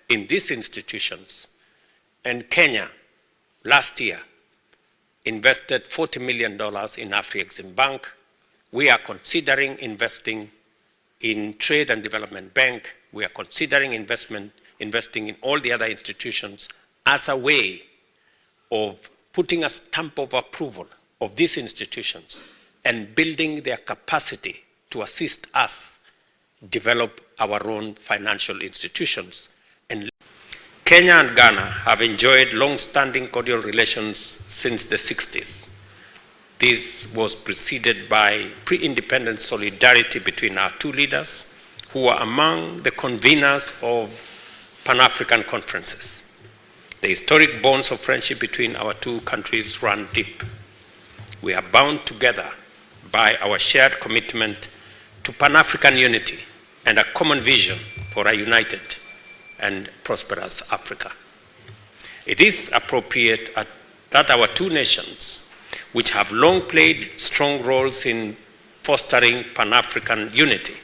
in these institutions, and Kenya last year invested $40 million in Afrexim Bank. We are considering investing in Trade and Development Bank. We are considering investing in all the other institutions as a way of putting a stamp of approval of these institutions and building their capacity to assist us develop our own financial institutions. And Kenya and Ghana have enjoyed long-standing cordial relations since the 60s. This was preceded by pre-independent solidarity between our two leaders, who were among the conveners of Pan-African conferences. The historic bonds of friendship between our two countries run deep. We are bound together by our shared commitment to Pan-African unity and a common vision for a united and prosperous Africa. It is appropriate that our two nations, which have long played strong roles in fostering Pan-African unity,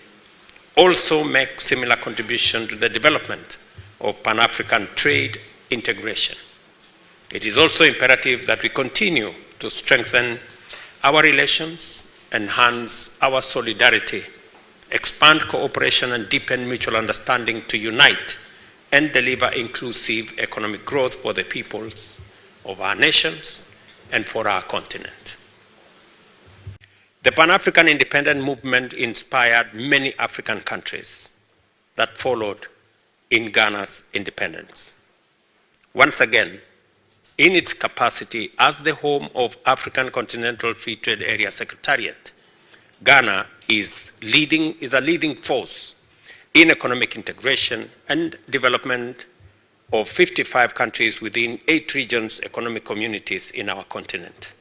also make similar contribution to the development of Pan-African trade integration. It is also imperative that we continue to strengthen our relations, enhance our solidarity, expand cooperation, and deepen mutual understanding to unite and deliver inclusive economic growth for the peoples of our nations and for our continent. The Pan-African independent movement inspired many African countries that followed in Ghana's independence. Once again, in its capacity as the home of African Continental Free Trade Area Secretariat, Ghana is a leading force in economic integration and development of 55 countries within 8 regions, economic communities in our continent.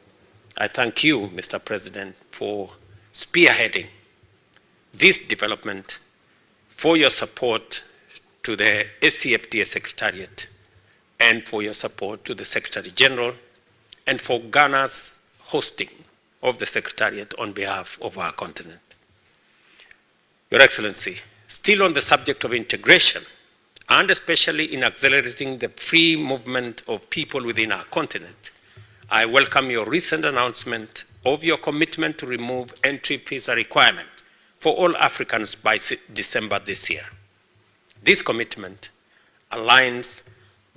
I thank you, Mr. President, for spearheading this development, for your support to the ACFTA Secretariat, and for your support to the Secretary General, and for Ghana's hosting of the Secretariat on behalf of our continent. Your Excellency, still on the subject of integration, and especially in accelerating the free movement of people within our continent, I welcome your recent announcement of your commitment to remove entry visa requirement for all Africans by December this year. This commitment aligns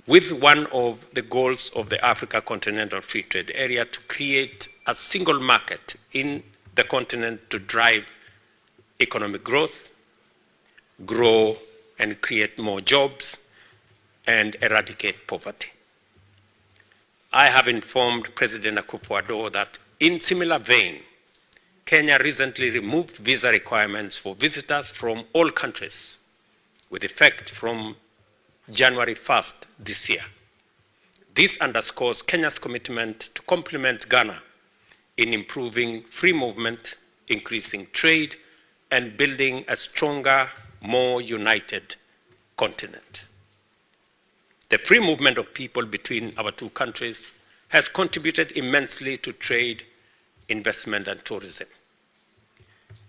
with one of the goals of the Africa Continental Free Trade Area to create a single market in the continent to drive economic growth, grow and create more jobs, and eradicate poverty. I have informed President Akufo-Addo that in similar vein, Kenya recently removed visa requirements for visitors from all countries with effect from January 1st this year. This underscores Kenya's commitment to complement Ghana in improving free movement, increasing trade, and building a stronger, more united continent. The free movement of people between our two countries has contributed immensely to trade, investment, and tourism.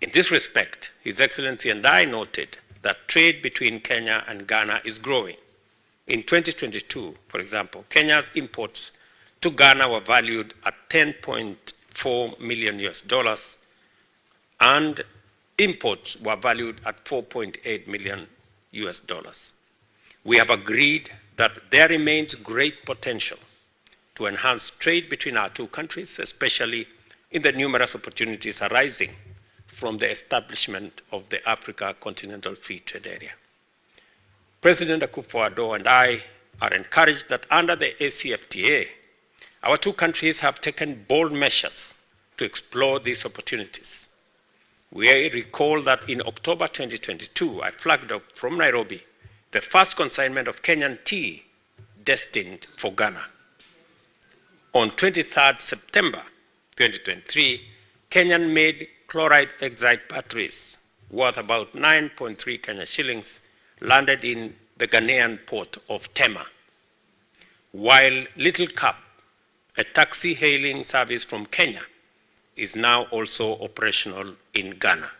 In this respect, His Excellency and I noted that trade between Kenya and Ghana is growing. In 2022, for example, Kenya's imports to Ghana were valued at $10.4 million and imports were valued at $4.8 million. We have agreed that there remains great potential to enhance trade between our two countries, especially in the numerous opportunities arising from the establishment of the Africa Continental Free Trade Area. President Akufo-Addo and I are encouraged that under the ACFTA, our two countries have taken bold measures to explore these opportunities. We recall that in October 2022, I flagged up from Nairobi the first consignment of Kenyan tea destined for Ghana. On 23rd September 2023, Kenyan-made chloride exide batteries worth about 9.3 Kenya shillings landed in the Ghanaian port of Tema, while Little Cup, a taxi hailing service from Kenya, is now also operational in Ghana.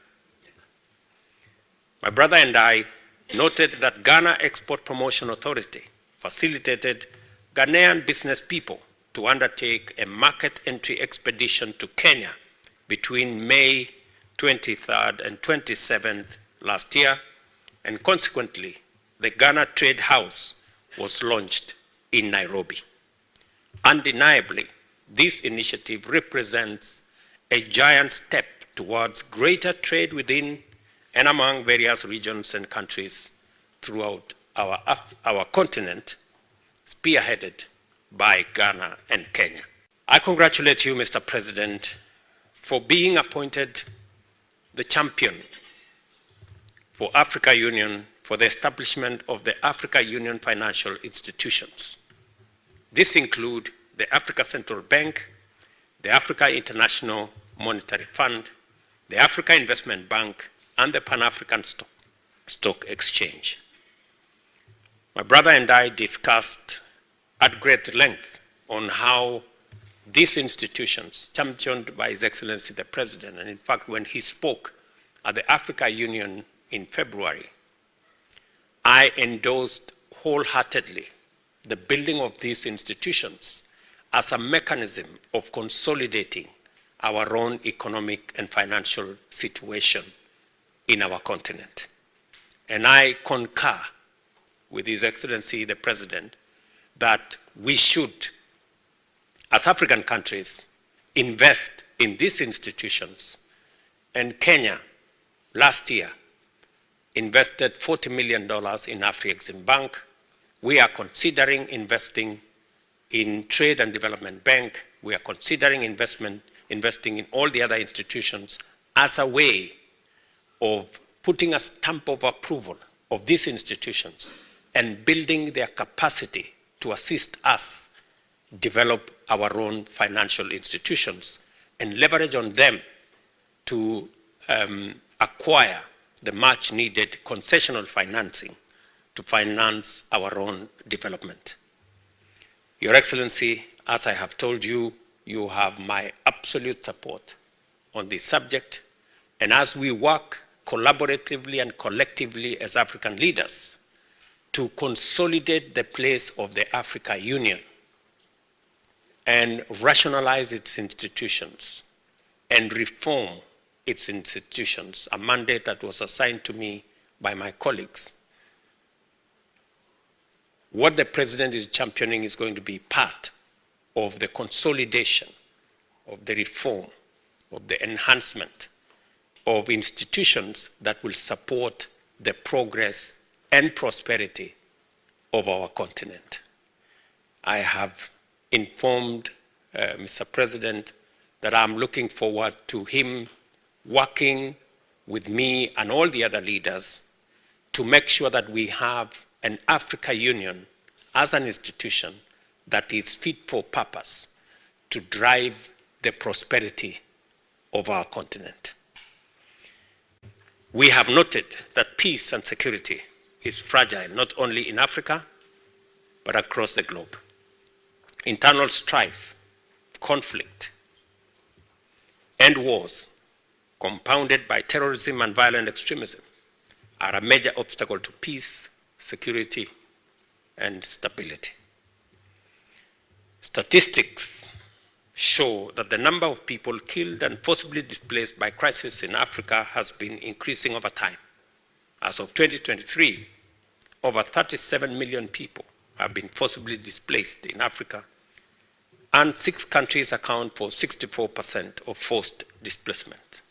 My brother and I noted that Ghana Export Promotion Authority facilitated Ghanaian business people to undertake a market entry expedition to Kenya between May 23rd and 27th last year, and consequently, the Ghana Trade House was launched in Nairobi. Undeniably, this initiative represents a giant step towards greater trade within and among various regions and countries throughout our continent, spearheaded by Ghana and Kenya. I congratulate you, Mr. President, for being appointed the champion for Africa Union for the establishment of the Africa Union financial institutions. This include the Africa Central Bank, the Africa International Monetary Fund, the Africa Investment Bank, and the Pan-African Stock Exchange. My brother and I discussed at great length on how these institutions, championed by His Excellency the President, and in fact when he spoke at the Africa Union in February, I endorsed wholeheartedly the building of these institutions as a mechanism of consolidating our own economic and financial situation in our continent. And I concur with His Excellency the President that we should, as African countries, invest in these institutions. And Kenya, last year, invested $40 million in Afreximbank. We are considering investing in Trade and Development Bank. We are considering investing in all the other institutions as a way of putting a stamp of approval of these institutions and building their capacity to assist us develop our own financial institutions and leverage on them to acquire the much needed concessional financing to finance our own development. Your Excellency, as I have told you, you have my absolute support on this subject. And as we work collaboratively and collectively as African leaders to consolidate the place of the Africa Union and rationalize its institutions and reform its institutions, a mandate that was assigned to me by my colleagues, what the President is championing is going to be part of the consolidation, of the reform, of the enhancement of institutions that will support the progress and prosperity of our continent. I have informed Mr. President that I'm looking forward to him working with me and all the other leaders to make sure that we have an Africa Union as an institution that is fit for purpose to drive the prosperity of our continent. We have noted that peace and security is fragile, not only in Africa, but across the globe. Internal strife, conflict, and wars, compounded by terrorism and violent extremism, are a major obstacle to peace, security, and stability. Statistics show that the number of people killed and forcibly displaced by crisis in Africa has been increasing over time. As of 2023, over 37 million people have been forcibly displaced in Africa, and 6 countries account for 64% of forced displacement.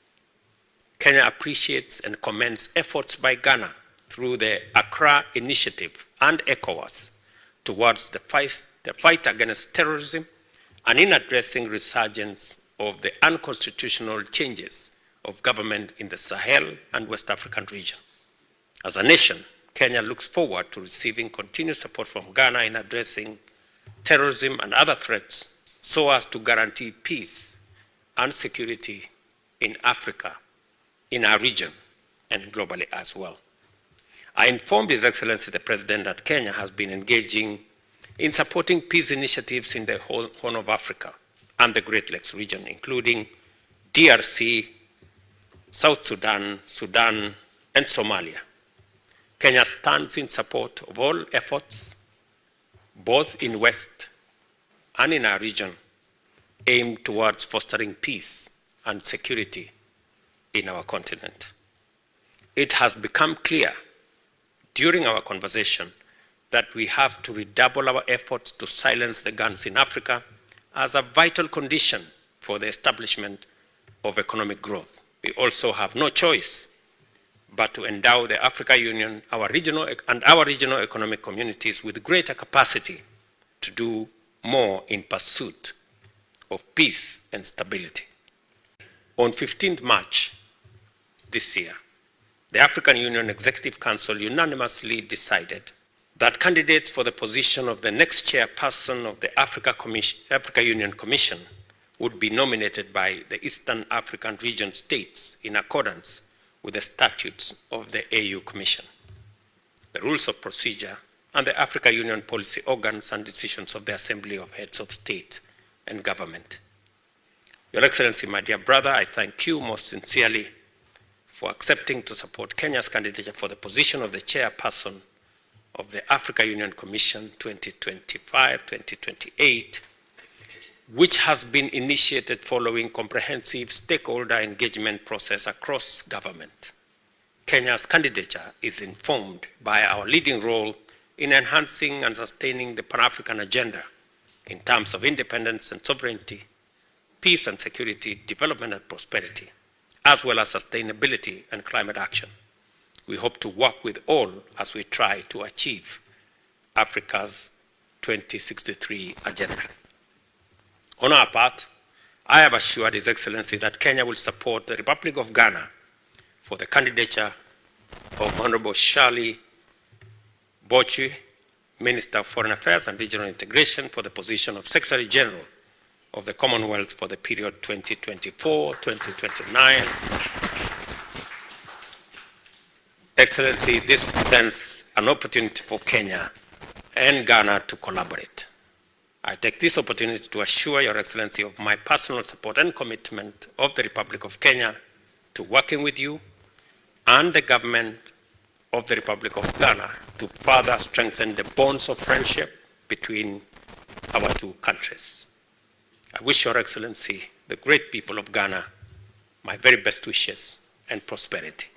Kenya appreciates and commends efforts by Ghana through the Accra Initiative and ECOWAS towards the fight against terrorism and in addressing resurgence of the unconstitutional changes of government in the Sahel and West African region. As a nation, Kenya looks forward to receiving continued support from Ghana in addressing terrorism and other threats so as to guarantee peace and security in Africa, in our region, and globally as well. I informed His Excellency the President that Kenya has been engaging in supporting peace initiatives in the Horn of Africa and the Great Lakes region, including DRC, South Sudan, Sudan, and Somalia. Kenya stands in support of all efforts, both in West and in our region, aimed towards fostering peace and security in our continent. It has become clear during our conversation that we have to redouble our efforts to silence the guns in Africa as a vital condition for the establishment of economic growth. We also have no choice but to endow the African Union, our regional economic communities with greater capacity to do more in pursuit of peace and stability. On 15th March this year, the African Union Executive Council unanimously decided that candidates for the position of the next chairperson of the Africa Union Commission would be nominated by the Eastern African region states in accordance with the statutes of the AU Commission, the rules of procedure, and the Africa Union policy organs and decisions of the Assembly of Heads of State and Government. Your Excellency, my dear brother, I thank you most sincerely for accepting to support Kenya's candidature for the position of the chairperson of the Africa Union Commission 2025-2028, which has been initiated following comprehensive stakeholder engagement process across government. Kenya's candidature is informed by our leading role in enhancing and sustaining the Pan-African agenda in terms of independence and sovereignty, peace and security, development and prosperity, as well as sustainability and climate action. We hope to work with all as we try to achieve Africa's 2063 agenda. On our part, I have assured His Excellency that Kenya will support the Republic of Ghana for the candidature of Honorable Shirley Bochwe, Minister of Foreign Affairs and Regional Integration, for the position of Secretary General of the Commonwealth for the period 2024-2029. Excellency, this presents an opportunity for Kenya and Ghana to collaborate. I take this opportunity to assure Your Excellency of my personal support and commitment of the Republic of Kenya to working with you and the government of the Republic of Ghana to further strengthen the bonds of friendship between our two countries. I wish Your Excellency, the great people of Ghana, my very best wishes and prosperity.